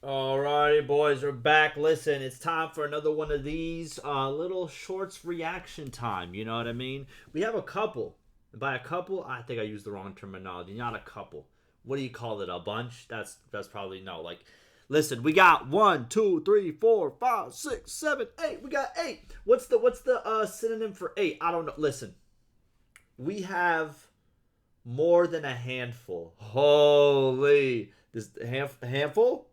Alrighty, boys, we're back. Listen, it's time for another one of these little shorts reaction time. You know what I mean? We have a couple. By a couple, I think I used the wrong terminology. Not a couple. What do you call it? A bunch? That's probably no. Like, listen, we got 1, 2, 3, 4, 5, 6, 7, 8. We got 8. What's the synonym for 8? I don't know. Listen, we have more than a handful. Holy, this handful.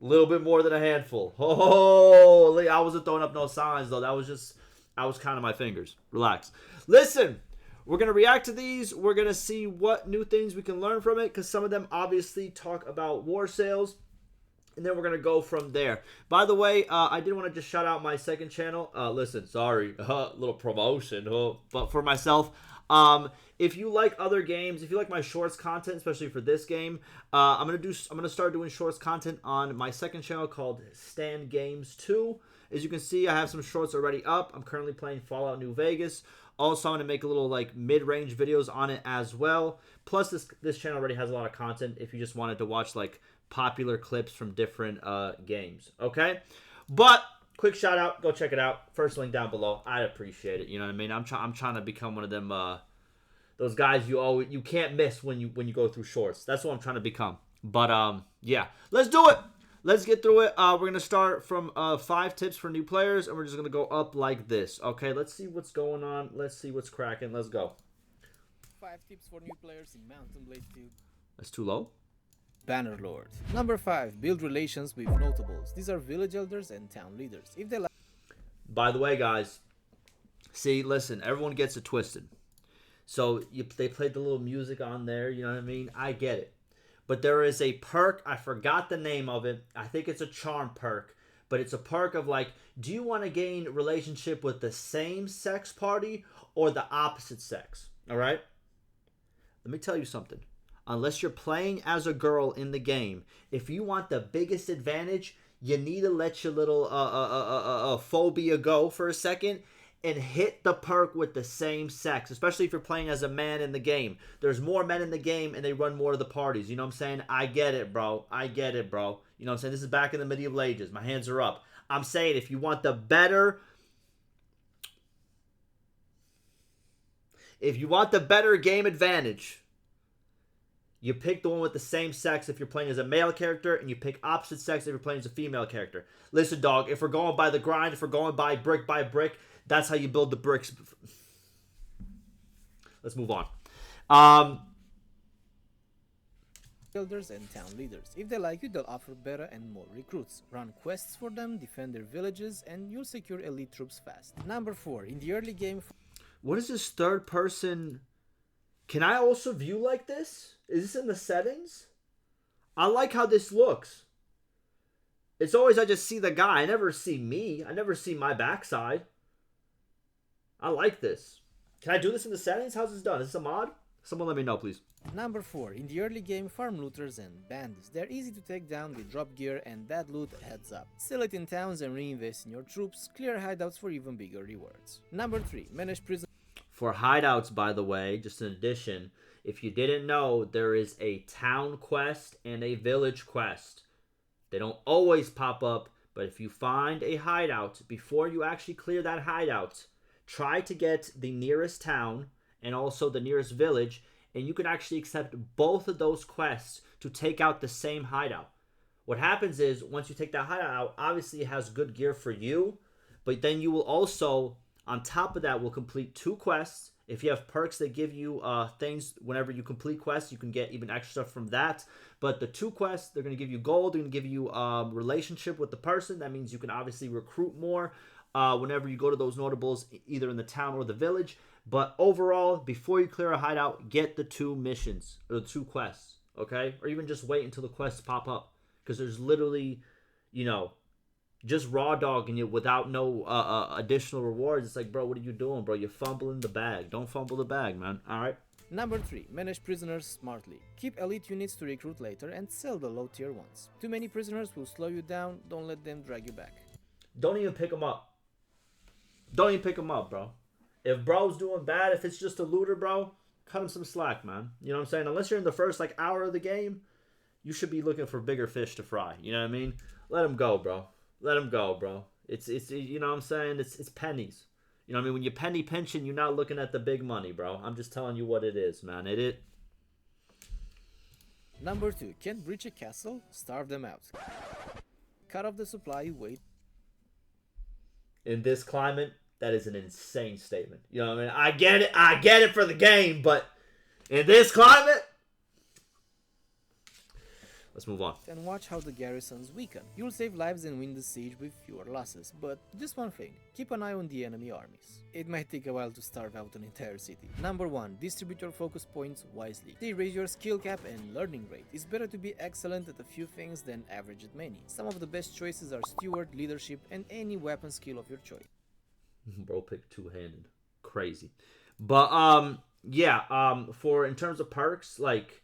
A little bit more than a handful. Holy, I wasn't throwing up no signs though. I was counting my fingers. Relax. Listen, we're gonna react to these. We're gonna see what new things we can learn from it, because some of them obviously talk about war sales, and then we're gonna go from there. By the way, I did want to just shout out my second channel. Listen, sorry, little promotion, but for myself. If you like other games, if you like my shorts content, especially for this game, I'm gonna start doing shorts content on my second channel called Stand Games 2. As you can see, I have some shorts already up. I'm currently playing Fallout New Vegas. Also, I'm gonna make a little like mid-range videos on it as well. Plus, this channel already has a lot of content if you just wanted to watch like popular clips from different games. Okay, but quick shout out, go check it out. First link down below. I appreciate it. You know what I mean? I'm trying to become one of them those guys you can't miss when you go through shorts. That's what I'm trying to become. But yeah, let's do it. Let's get through it. We're gonna start from 5 tips for new players, and we're just gonna go up like this. Okay, let's see what's going on. Let's see what's cracking. Let's go. 5 tips for new players in Mountain Blade 2. That's too low. Bannerlord. Number 5. Build relations with notables. These are village elders and town leaders. If they like. By the way, guys, see, listen, everyone gets it twisted. So they played the little music on there, you know what I mean? I get it. But there is a perk, I forgot the name of it. I think it's a charm perk. But it's a perk of like, do you want to gain relationship with the same sex party or the opposite sex? Alright? Let me tell you something. Unless you're playing as a girl in the game, if you want the biggest advantage, you need to let your little phobia go for a second and hit the perk with the same sex, especially if you're playing as a man in the game. There's more men in the game and they run more of the parties. You know what I'm saying? I get it, bro. I get it, bro. You know what I'm saying? This is back in the medieval ages. My hands are up. I'm saying if you want the better... If you want the better game advantage, you pick the one with the same sex if you're playing as a male character, and you pick opposite sex if you're playing as a female character. Listen, dog, if we're going by the grind, if we're going by brick, that's how you build the bricks. Let's move on. Elders and town leaders. If they like you, they'll offer better and more recruits. Run quests for them, defend their villages, and you'll secure elite troops fast. Number 4. In the early game... What is this third person? Can I also view like this? Is this in the settings? I like how this looks. It's always I just see the guy. I never see me. I never see my backside. I like this. Can I do this in the settings? How's this done? Is this a mod? Someone let me know, please. Number 4. In the early game, farm looters and bandits. They're easy to take down with drop gear and bad loot heads up. Sell it in towns and reinvest in your troops. Clear hideouts for even bigger rewards. Number 3. Manage prisoners. For hideouts, by the way, just an addition, if you didn't know, there is a town quest and a village quest. They don't always pop up, but if you find a hideout, before you actually clear that hideout, try to get the nearest town and also the nearest village, and you can actually accept both of those quests to take out the same hideout. What happens is, once you take that hideout out, obviously it has good gear for you, but then you will also, on top of that, will complete 2 quests. If you have perks that give you things whenever you complete quests, you can get even extra stuff from that. But the 2 quests, they're going to give you gold. They're going to give you relationship with the person. That means you can obviously recruit more whenever you go to those notables, either in the town or the village. But overall, before you clear a hideout, get the 2 missions, or the 2 quests, okay? Or even just wait until the quests pop up. Because there's literally, you know, just raw dogging it without no additional rewards. It's like, bro, what are you doing, bro? You're fumbling the bag. Don't fumble the bag, man. All right. Number 3. Manage prisoners smartly. Keep elite units to recruit later and sell the low tier ones. Too many prisoners will slow you down. Don't let them drag you back. Don't even pick them up. Don't even pick them up, bro. If bro's doing bad, if it's just a looter, bro, cut him some slack, man. You know what I'm saying? Unless you're in the first like hour of the game, you should be looking for bigger fish to fry. You know what I mean? Let them go, bro. Let them go, bro. It's you know what I'm saying? It's pennies. You know what I mean? When you penny pinching, you're not looking at the big money, bro. I'm just telling you what it is, man. It. Number 2. Can't breach a castle? Starve them out. Cut off the supply, wait. In this climate, that is an insane statement. You know what I mean? I get it for the game, but in this climate, let's move on. And watch how the garrisons weaken. You'll save lives and win the siege with fewer losses, but just one thing, keep an eye on the enemy armies. It might take a while to starve out an entire city. Number 1. Distribute your focus points wisely. They raise your skill cap and learning rate. It's better to be excellent at a few things than average at many. Some of the best choices are steward, leadership, and any weapon skill of your choice. Bro picked two-handed. Crazy. But yeah, for in terms of perks, like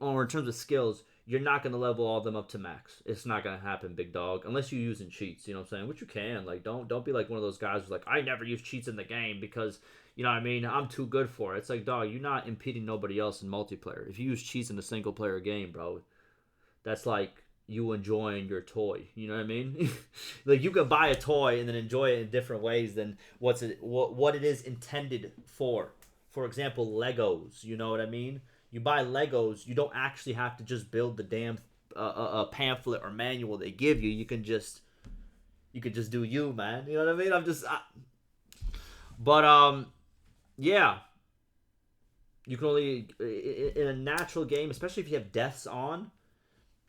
or in terms of skills, you're not going to level all of them up to max. It's not going to happen, big dog, unless you're using cheats, you know what I'm saying? Which you can. Like, don't be like one of those guys who's like, I never use cheats in the game because, you know what I mean, I'm too good for it. It's like, dog, you're not impeding nobody else in multiplayer. If you use cheats in a single-player game, bro, that's like you enjoying your toy. You know what I mean? Like, you can buy a toy and then enjoy it in different ways than what it is intended for. For example, Legos, you know what I mean? You buy Legos, you don't actually have to just build the damn pamphlet or manual they give you. You can just do you, man. You know what I mean? Yeah. You can only in a natural game, especially if you have deaths on,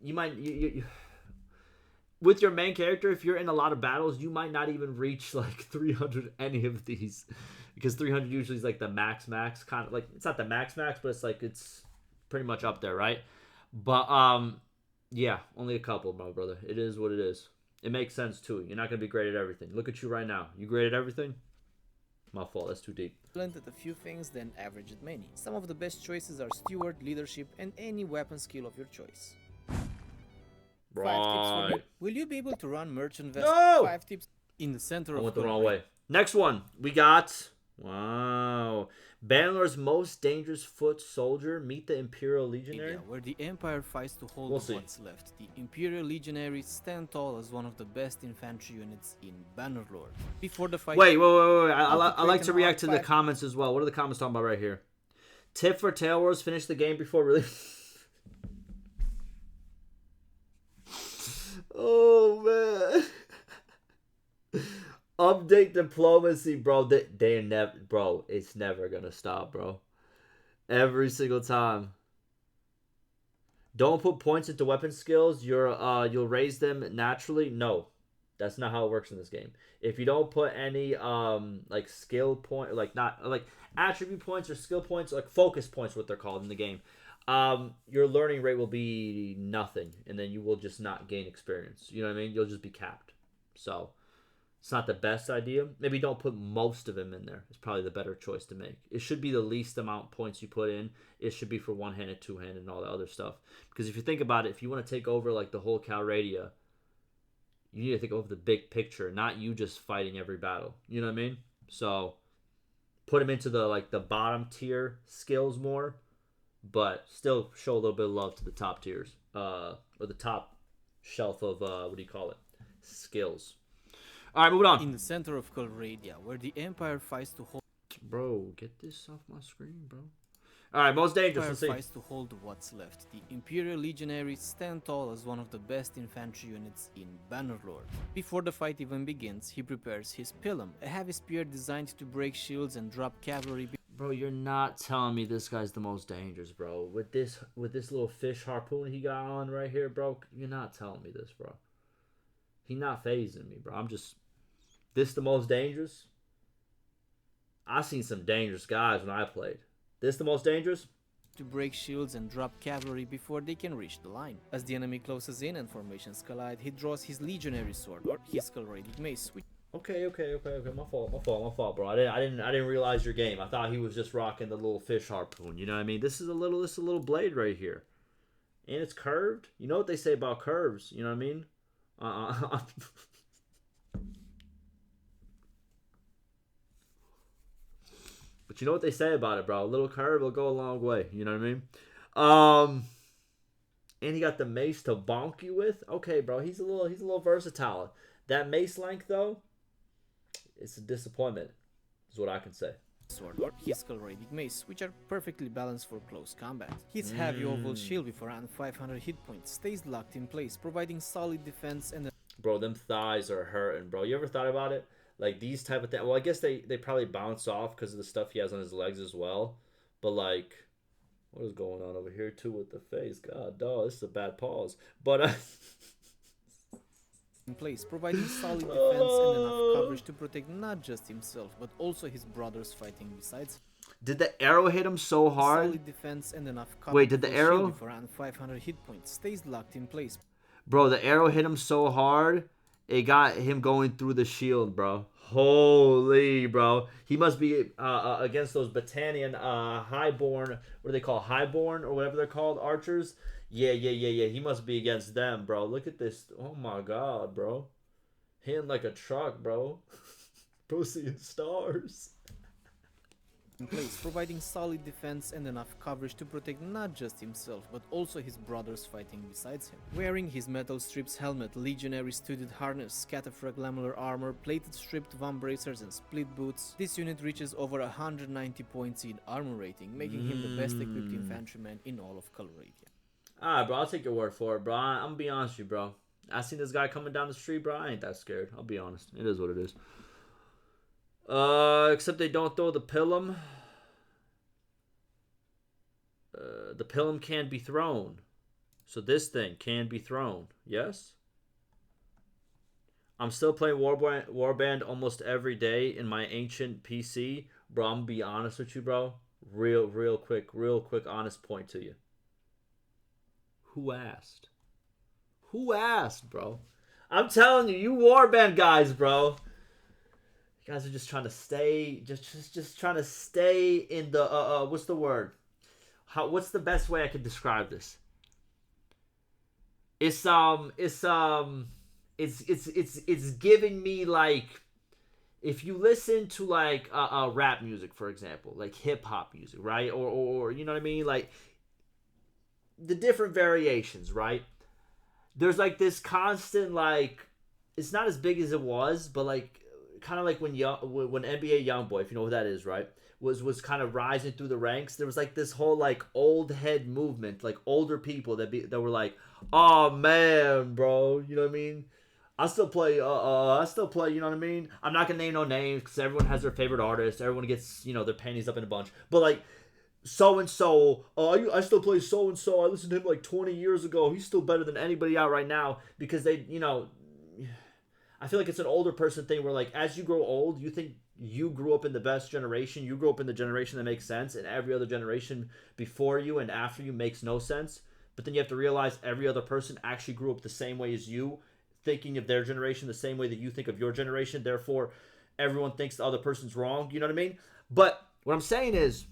you might with your main character, if you're in a lot of battles, you might not even reach like 300 any of these. Because 300 usually is like the max kind of like, it's not the max, but it's like, it's pretty much up there, right? But yeah, only a couple, my brother. It is what it is. It makes sense too. You're not gonna be great at everything. Look at you right now. You great at everything? My fault. That's too deep. At a few things than average at many. Some of the best choices are steward, leadership, and any weapon skill of your choice. Right. 5 tips for you. Will you be able to run merchant vessels? No! 5 tips in the center of I went the wrong way. Next one, we got Bannerlord's most dangerous foot soldier. Meet the Imperial legionary. Where the Empire fights to hold what's left. The Imperial legionaries stand tall as one of the best infantry units in Bannerlord. Before the fight. Wait. I like to react to the comments as well. What are the comments talking about right here? Tip for Tail Wars: finish the game before release. Oh man. Update diplomacy, bro. They never, bro. It's never gonna stop, bro. Every single time. Don't put points into weapon skills. You'll raise them naturally. No, that's not how it works in this game. If you don't put any like skill point, like not like attribute points or skill points, like focus points, what they're called in the game, your learning rate will be nothing, and then you will just not gain experience. You know what I mean? You'll just be capped. So. It's not the best idea. Maybe don't put most of them in there. It's probably the better choice to make. It should be the least amount of points you put in. It should be for one-handed, two-handed, and all the other stuff. Because if you think about it, if you want to take over like the whole Calradia, you need to think over the big picture, not you just fighting every battle. You know what I mean? So put them into the bottom tier skills more, but still show a little bit of love to the top tiers, or the top shelf of skills. All right, moving on. In the center of Calradia, where the Empire fights to hold. Bro, get this off my screen, bro. All right, most dangerous. Let's see. Fights to hold what's left. The Imperial legionaries stand tall as one of the best infantry units in Bannerlord. Before the fight even begins, he prepares his Pilum, a heavy spear designed to break shields and drop cavalry. Bro, you're not telling me this guy's the most dangerous, bro. With this little fish harpoon he got on right here, bro. You're not telling me this, bro. He's not phasing me, bro. This the most dangerous? I seen some dangerous guys when I played. This the most dangerous? To break shields and drop cavalry before they can reach the line. As the enemy closes in and formations collide, he draws his legionary sword or his Calradic mace. Okay. My fault, bro. I didn't realize your game. I thought he was just rocking the little fish harpoon. You know what I mean? This is a little blade right here, and it's curved. You know what they say about curves? You know what I mean? But you know what they say about it, bro. A little curve will go a long way. You know what I mean? And he got the mace to bonk you with. Okay, bro, he's a little versatile. That mace length though, it's a disappointment. Is what I can say. Sword or his Calradic mace, which are perfectly balanced for close combat. His heavy oval shield with around 500 hit points stays locked in place, providing solid defense and Bro, them thighs are hurting, bro. You ever thought about it? Like these type of things. Well, I guess they probably bounce off because of the stuff he has on his legs as well. But like, what is going on over here too with the face? God, dog, this is a bad pause. But in place, providing solid defense and enough coverage to protect not just himself, but also his brothers fighting besides him. Did the arrow hit him so hard? Solid defense and enough coverage. Wait, did the arrow? With around 500 hit points stays locked in place. Bro, the arrow hit him so hard, it got him going through the shield, bro. Holy, bro. He must be against those Battanian highborn, what do they call, highborn or whatever they're called, archers. Yeah. He must be against them, bro. Look at this. Oh my god, bro. Hitting like a truck, bro. Bro, seeing stars. In place, providing solid defense and enough coverage to protect not just himself, but also his brothers fighting besides him. Wearing his metal strips helmet, legionary studded harness, cataphrag lamellar armor, plated stripped van bracers and split boots, this unit reaches over 190 points in armor rating, making him the best equipped infantryman in all of Calradia. Alright, bro, I'll take your word for it, bro. I'm gonna be honest with you, bro. I seen this guy coming down the street, bro. I ain't that scared. I'll be honest. It is what it is. Except they don't throw the pilum. The pilum can be thrown. So this thing can be thrown. Yes? I'm still playing Warband almost every day in my ancient PC. Bro, I'm gonna be honest with you, bro. Real quick, honest point to you. Who asked? Who asked, bro? I'm telling you, you Warband guys, bro. You guys are just trying to stay, just trying to stay in the what's the word? What's the best way I could describe this? It's giving me like, if you listen to like rap music, for example, like hip hop music, right? Or you know what I mean, like the different variations, right? There's like this constant, like, it's not as big as it was, but like kind of like when NBA Youngboy, if you know what that is, right, was kind of rising through the ranks. There was like this whole like old head movement, like older people that were like, oh man, bro, you know what I mean? I still play, you know what I mean? I'm not gonna name no names because everyone has their favorite artist. Everyone gets, you know, their panties up in a bunch. But like, so and so, I still play so and so. I listened to him like 20 years ago. He's still better than anybody out right now because they, you know, I feel like it's an older person thing where like as you grow old, you think you grew up in the best generation. You grew up in the generation that makes sense, and every other generation before you and after you makes no sense. But then you have to realize every other person actually grew up the same way as you, thinking of their generation the same way that you think of your generation. Therefore, everyone thinks the other person's wrong. You know what I mean? But what I'm saying is,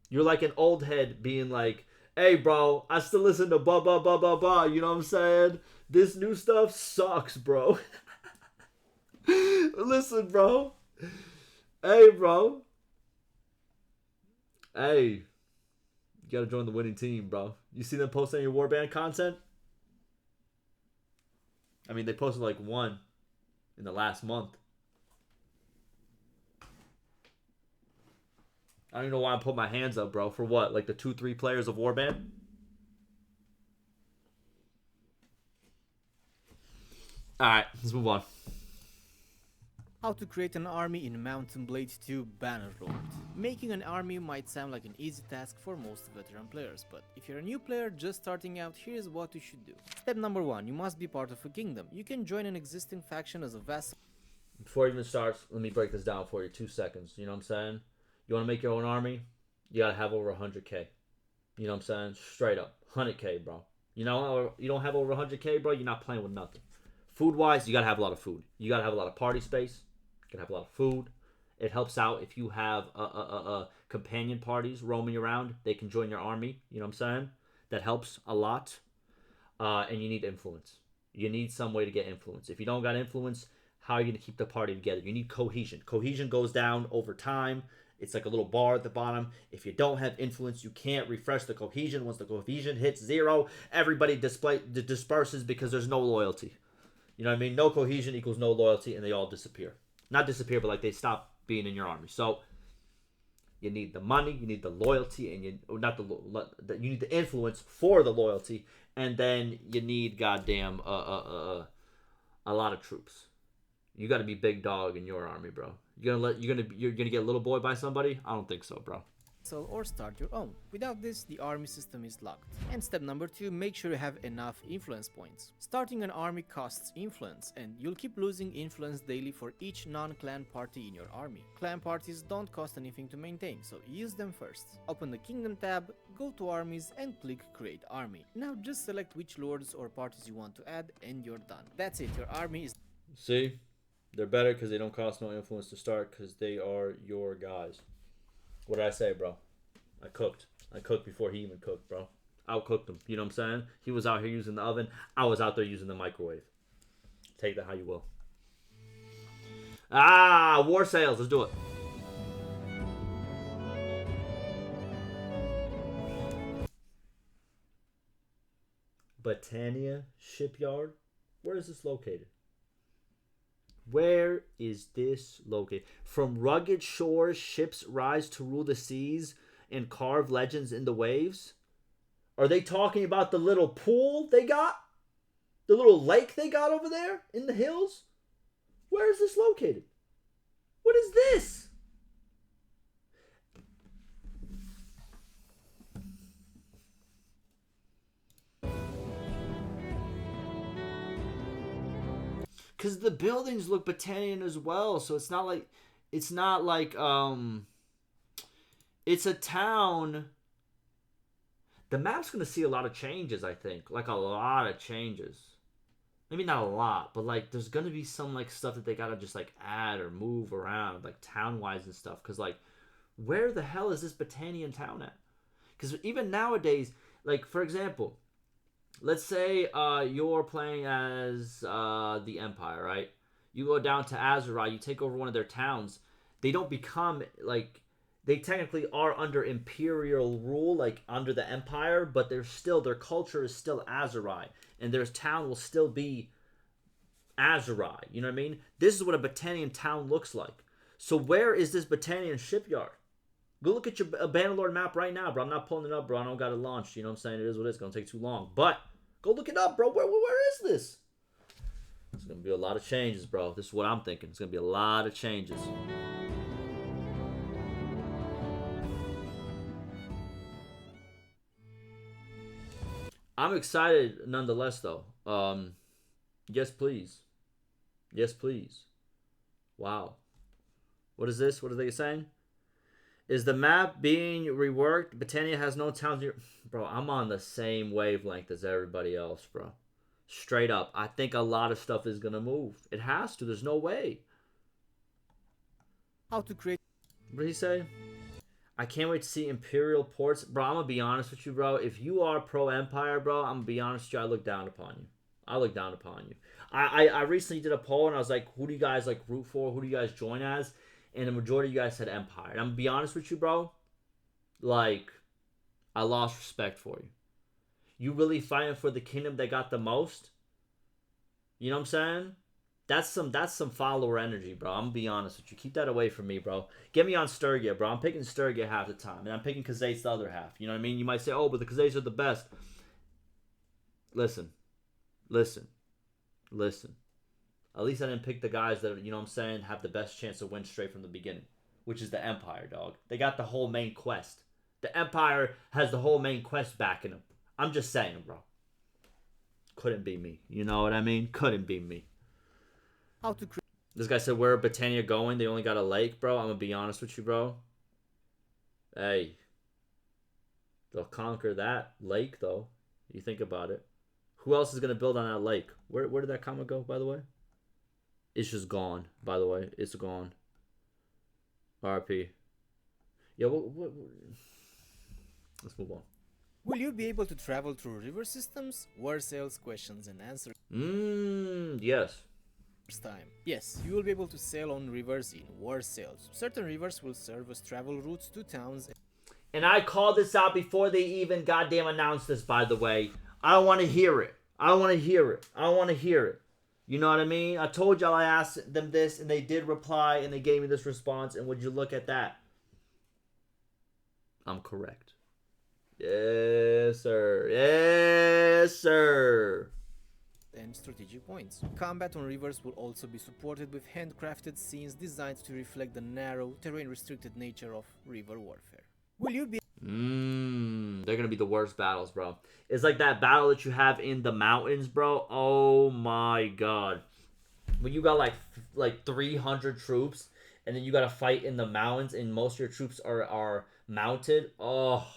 you're like an old head being like, hey, bro, I still listen to blah, blah, blah, blah, blah. You know what I'm saying? This new stuff sucks, bro. Listen, bro. Hey, bro. Hey. You gotta join the winning team, bro. You see them posting your Warband content? I mean, they posted like one in the last month. I don't even know why I'm putting my hands up, bro. For what? Like the 2-3 players of Warband? Alright, let's move on. How to create an army in Mountain Blade 2 Bannerlord. Making an army might sound like an easy task for most veteran players, but if you're a new player just starting out, here's what you should do. Step number 1, you must be part of a kingdom. You can join an existing faction as a vassal. Before it even starts, let me break this down for you. 2 seconds. You know what I'm saying? You want to make your own army? You gotta have over 100k. You know what I'm saying? Straight up. 100k, bro. You know, you don't have over 100k, bro, you're not playing with nothing. Food-wise, you gotta have a lot of food. You gotta have a lot of party space. You gotta have a lot of food. It helps out if you have companion parties roaming around. They can join your army. You know what I'm saying? That helps a lot. And you need influence. You need some way to get influence. If you don't got influence, how are you going to keep the party together? You need cohesion. Cohesion goes down over time, It's like a little bar at the bottom. If you don't have influence, you can't refresh the cohesion. Once the cohesion hits 0, everybody disperses because there's no loyalty. You know what I mean? No cohesion equals no loyalty, and they all disappear. Not disappear, but like they stop being in your army. So you need the money, you need the loyalty, and you need the influence for the loyalty, and then you need goddamn a lot of troops. You got to be big dog in your army, bro. You're gonna get little boy by somebody? I don't think so, bro. Or start your own. Without this, the army system is locked. And step number 2, make sure you have enough influence points. Starting an army costs influence, and you'll keep losing influence daily for each non-clan party in your army. Clan parties don't cost anything to maintain, so use them first. Open the Kingdom tab, go to Armies, and click Create Army. Now just select which lords or parties you want to add, and you're done. That's it, your army is... See? They're better because they don't cost no influence to start, because they are your guys. What did I say, bro? I cooked. I cooked before he even cooked, bro. Outcooked him. You know what I'm saying? He was out here using the oven. I was out there using the microwave. Take that how you will. War sales. Let's do it. Britannia Shipyard. Where is this located? Where is this located? From rugged shores, ships rise to rule the seas and carve legends in the waves? Are they talking about the little pool they got? The little lake they got over there in the hills? Where is this located? What is this? Because the buildings look Britannian as well, so it's not like it's a town. The map's gonna see a lot of changes, I think. Like a lot of changes. Maybe not a lot, but like there's gonna be some like stuff that they gotta just like add or move around, like town wise and stuff. Cause like where the hell is this Britannian town at? Because even nowadays, like for example, let's say you're playing as the Empire, right? You go down to Azeroth, you take over one of their towns. They don't become like, they technically are under Imperial rule, like under the Empire, but they're still, their culture is still Azeroth, and their town will still be Azeroth. You know what I mean? This is what a Britannian town looks like. So where is this Britannian shipyard? Go look at your Bannerlord map right now, bro. I'm not pulling it up, bro. I don't got it launched. You know what I'm saying? It is what it is. It's going to take too long. But go look it up, bro. Where is this? It's going to be a lot of changes, bro. This is what I'm thinking. It's going to be a lot of changes. I'm excited nonetheless, though. Yes, please. Yes, please. Wow. What is this? What are they saying? Is the map being reworked? Britannia has no towns near... Bro, I'm on the same wavelength as everybody else, bro. Straight up. I think a lot of stuff is going to move. It has to. There's no way. How to create... What did he say? I can't wait to see Imperial ports. Bro, I'm going to be honest with you, bro. If you are pro-Empire, bro, I'm going to be honest with you. I look down upon you. I look down upon you. I recently did a poll, and I was like, who do you guys like root for? Who do you guys join as? And the majority of you guys said Empire. And I'm going to be honest with you, bro. Like, I lost respect for you. You really fighting for the kingdom that got the most? You know what I'm saying? That's some follower energy, bro. I'm going to be honest with you. Keep that away from me, bro. Get me on Sturgia, bro. I'm picking Sturgia half the time. And I'm picking Khazaits the other half. You know what I mean? You might say, oh, but the Khazaits are the best. Listen. Listen. Listen. At least I didn't pick the guys that, you know what I'm saying, have the best chance to win straight from the beginning. Which is the Empire, dog. They got the whole main quest. The Empire has the whole main quest backing them. I'm just saying, bro. Couldn't be me. You know what I mean? Couldn't be me. How to create... This guy said, where are Britannia going? They only got a lake, bro. I'm going to be honest with you, bro. Hey. They'll conquer that lake, though. You think about it. Who else is going to build on that lake? Where did that comment go, by the way? It's just gone, by the way. It's gone. RP. Yeah, let's move on. Will you be able to travel through river systems? War sales, questions and answers. Yes. time. Yes, you will be able to sail on rivers in war sails. Certain rivers will serve as travel routes to towns. And I called this out before they even goddamn announced this, by the way. I don't want to hear it. I don't want to hear it. I don't want to hear it. You know what I mean? I told y'all I asked them this, and they did reply, and they gave me this response, and would you look at that? I'm correct. Yes, sir. Yes, sir. And strategic points. Combat on rivers will also be supported with handcrafted scenes designed to reflect the narrow, terrain-restricted nature of river warfare. Will you be They're gonna be the worst battles, bro. It's like that battle that you have in the mountains, bro. Oh my god. When you got like 300 troops, and then you gotta fight in the mountains, and most of your troops are mounted. Oh,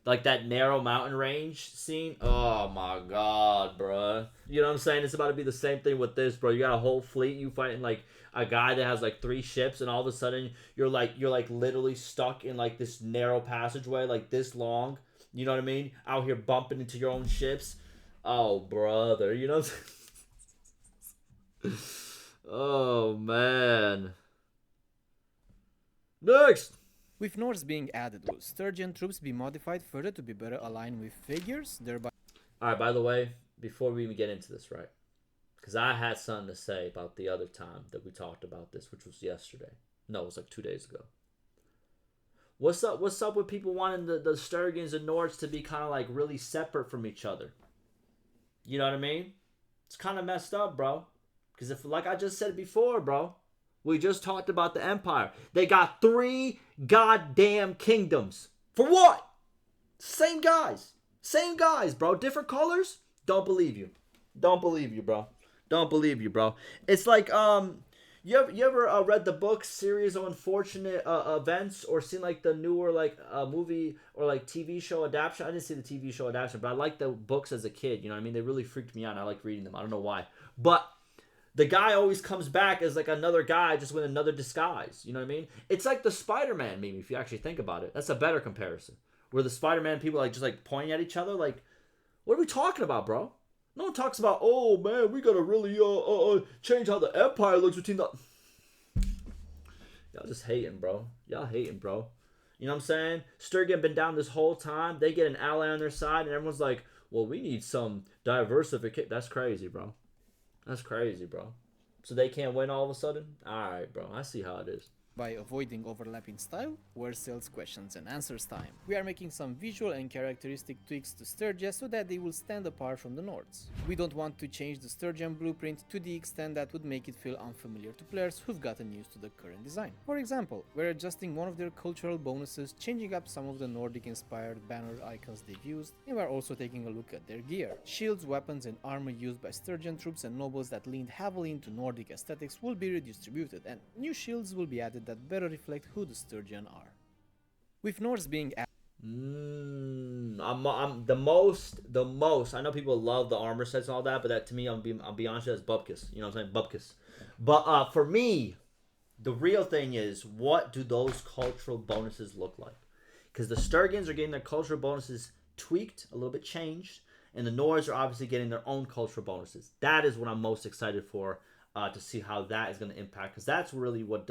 like that narrow mountain range scene. Oh my god, bro. You know what I'm saying? It's about to be the same thing with this, bro. You got a whole fleet. You fighting like a guy that has like 3 ships, and all of a sudden you're like literally stuck in like this narrow passageway, like this long. You know what I mean? Out here bumping into your own ships. Oh, brother. You know what I'm saying? Oh, man. Next! With Norse being added, will Sturgian troops be modified further to be better aligned with figures, thereby... Alright, by the way, before we even get into this, right? Because I had something to say about the other time that we talked about this, which was yesterday. No, it was like 2 days ago. What's up with people wanting the Sturgians and Nords to be kind of like really separate from each other? You know what I mean? It's kind of messed up, bro. Because if, like I just said before, bro, we just talked about the Empire. They got 3 goddamn kingdoms. For what? Same guys. Same guys, bro. Different colors? Don't believe you. Don't believe you, bro. Don't believe you, bro. It's like, you ever read the book Series of Unfortunate Events, or seen like the newer like movie or like TV show adaptation? I didn't see the TV show adaptation, but I liked the books as a kid. You know what I mean? They really freaked me out. And I like reading them. I don't know why. But the guy always comes back as like another guy, just with another disguise. You know what I mean? It's like the Spider-Man meme, if you actually think about it. That's a better comparison. Where the Spider-Man people like just like pointing at each other. Like, what are we talking about, bro? No one talks about, oh man, we gotta really change how the Empire looks between the... Y'all just hating, bro. Y'all hating, bro. You know what I'm saying? Sturgian been down this whole time. They get an ally on their side, and everyone's like, well, we need some diversification. That's crazy, bro. That's crazy, bro. So they can't win all of a sudden? Alright, bro. I see how it is. By avoiding overlapping style, war sales questions and answers time. We are making some visual and characteristic tweaks to Sturgia so that they will stand apart from the Nords. We don't want to change the Sturgian blueprint to the extent that would make it feel unfamiliar to players who've gotten used to the current design. For example, we're adjusting one of their cultural bonuses, changing up some of the Nordic-inspired banner icons they've used, and we're also taking a look at their gear. Shields, weapons, and armor used by Sturgian troops and nobles that leaned heavily into Nordic aesthetics will be redistributed, and new shields will be added that better reflect who the Sturgian are. With Norse being I'm the most. I know people love the armor sets and all that, but that to me, I'll be honest, that's bupkis. You know what I'm saying, bupkis. But for me, the real thing is, what do those cultural bonuses look like? Because the Sturgians are getting their cultural bonuses tweaked, a little bit changed, and the Nords are obviously getting their own cultural bonuses. That is what I'm most excited for. To see how that is going to impact, because that's really what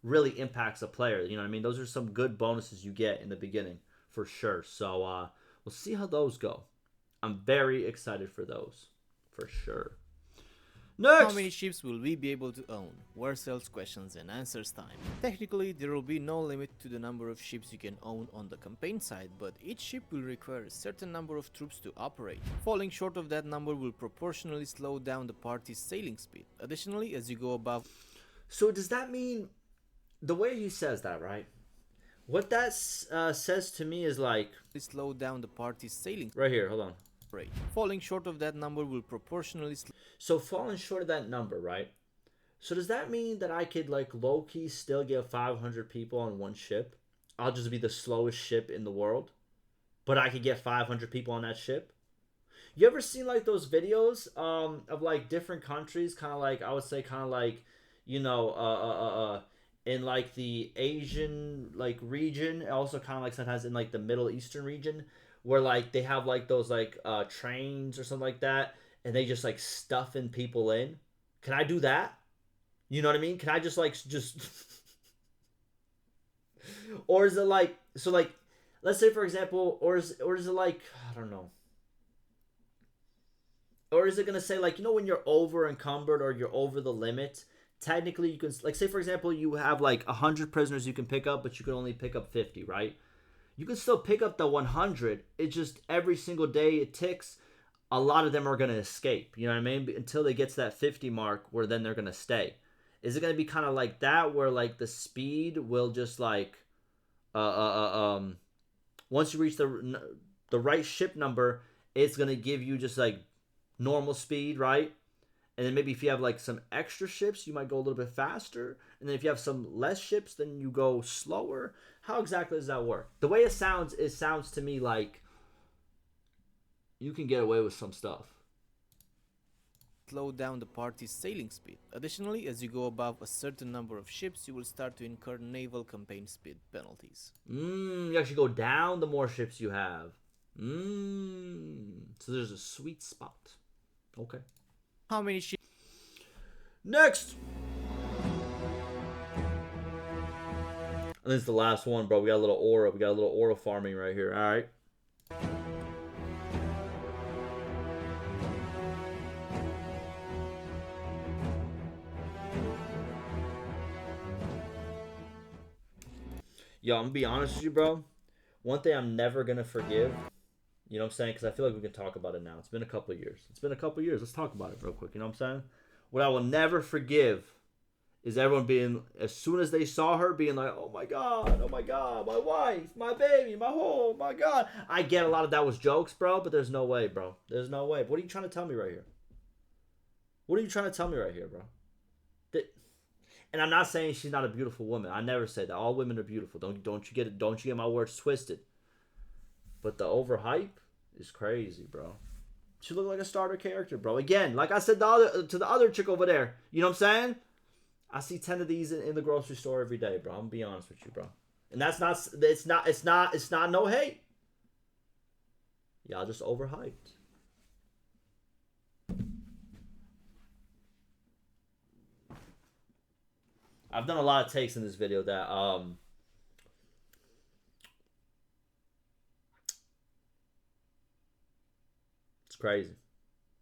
really impacts a player. You know what I mean? Those are some good bonuses you get in the beginning for sure. So we'll see how those go. I'm very excited for those for sure. Next! How many ships will we be able to own? War sales questions and answers time. Technically, there will be no limit to the number of ships you can own on the campaign side, but each ship will require a certain number of troops to operate. Falling short of that number will proportionally slow down the party's sailing speed. Additionally, as you go above... So does that mean, the way he says that, right? What that says to me is like... slow down the party's sailing... Right here, hold on. Falling short of that number will proportionally... So falling short of that number, right? So does that mean that I could like low-key still get 500 people on one ship? I'll just be the slowest ship in the world, but I could get 500 people on that ship? You ever seen like those videos of like different countries, kind of like, I would say kind of like, you know, in like the Asian like region, also kind of like sometimes in like the Middle Eastern region, where like they have like those like trains or something like that, and they just like stuffing people in, Can I do that? You know what I mean? Can I just like just or is it like so like let's say for example or is it like I don't know. Or is it going to say like when you're over encumbered or you're over the limit, technically you can like say for example you have like 100 prisoners you can pick up but you can only pick up 50, right? You can still pick up the 100. It just every single day it ticks, a lot of them are going to escape, you know what I mean? Until they get to that 50 mark where then they're going to stay. Is it going to be kind of like that where like the speed will just like once you reach the right ship number, it's going to give you just like normal speed, right? And then maybe if you have like some extra ships, you might go a little bit faster. And then if you have some less ships, then you go slower. How exactly does that work? The way it sounds to me like you can get away with some stuff. Slow down the party's sailing speed. Additionally, as you go above a certain number of ships, you will start to incur naval campaign speed penalties. You actually go down the more ships you have. So there's a sweet spot. Okay. How many ships? Next! And this is the last one, bro. We got a little aura. We got a little aura farming right here. All right. Yo, I'm gonna be honest with you, bro. One thing I'm never gonna forgive, you know what I'm saying? Because I feel like we can talk about it now. It's been a couple of years. Let's talk about it real quick. You know what I'm saying? What I will never forgive is everyone being, as soon as they saw her, being like, oh my God, my wife, my baby, oh my God. I get a lot of that was jokes, bro, but there's no way, bro. There's no way. What are you trying to tell me right here? What are you trying to tell me right here, bro? And I'm not saying she's not a beautiful woman. I never say that. All women are beautiful. Don't you get it? Don't you get my words twisted? But the overhype is crazy, bro. She looked like a starter character, bro. Again, like I said to the other chick over there. You know what I'm saying? I see 10 of these in the grocery store every day, bro. I'm gonna be honest with you, bro. And that's not. It's not no hate. Y'all just overhyped. I've done a lot of takes in this video that it's crazy.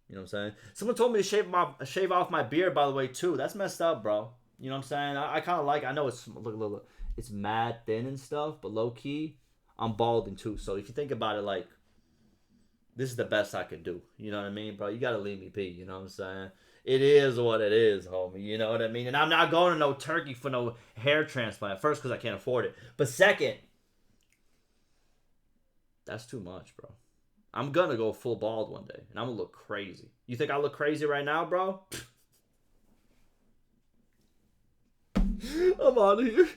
You know what I'm saying? Someone told me to shave off my beard, by the way, too. That's messed up, bro. You know what I'm saying? I kind of like. I know it's look, it's mad thin and stuff, but low key, I'm balding too. So if you think about it, like this is the best I could do. You know what I mean, bro? You gotta leave me be. You know what I'm saying? It is what it is, homie. You know what I mean? And I'm not going to no Turkey for no hair transplant. First, because I can't afford it. But second, that's too much, bro. I'm going to go full bald one day. And I'm going to look crazy. You think I look crazy right now, bro? I'm out of here.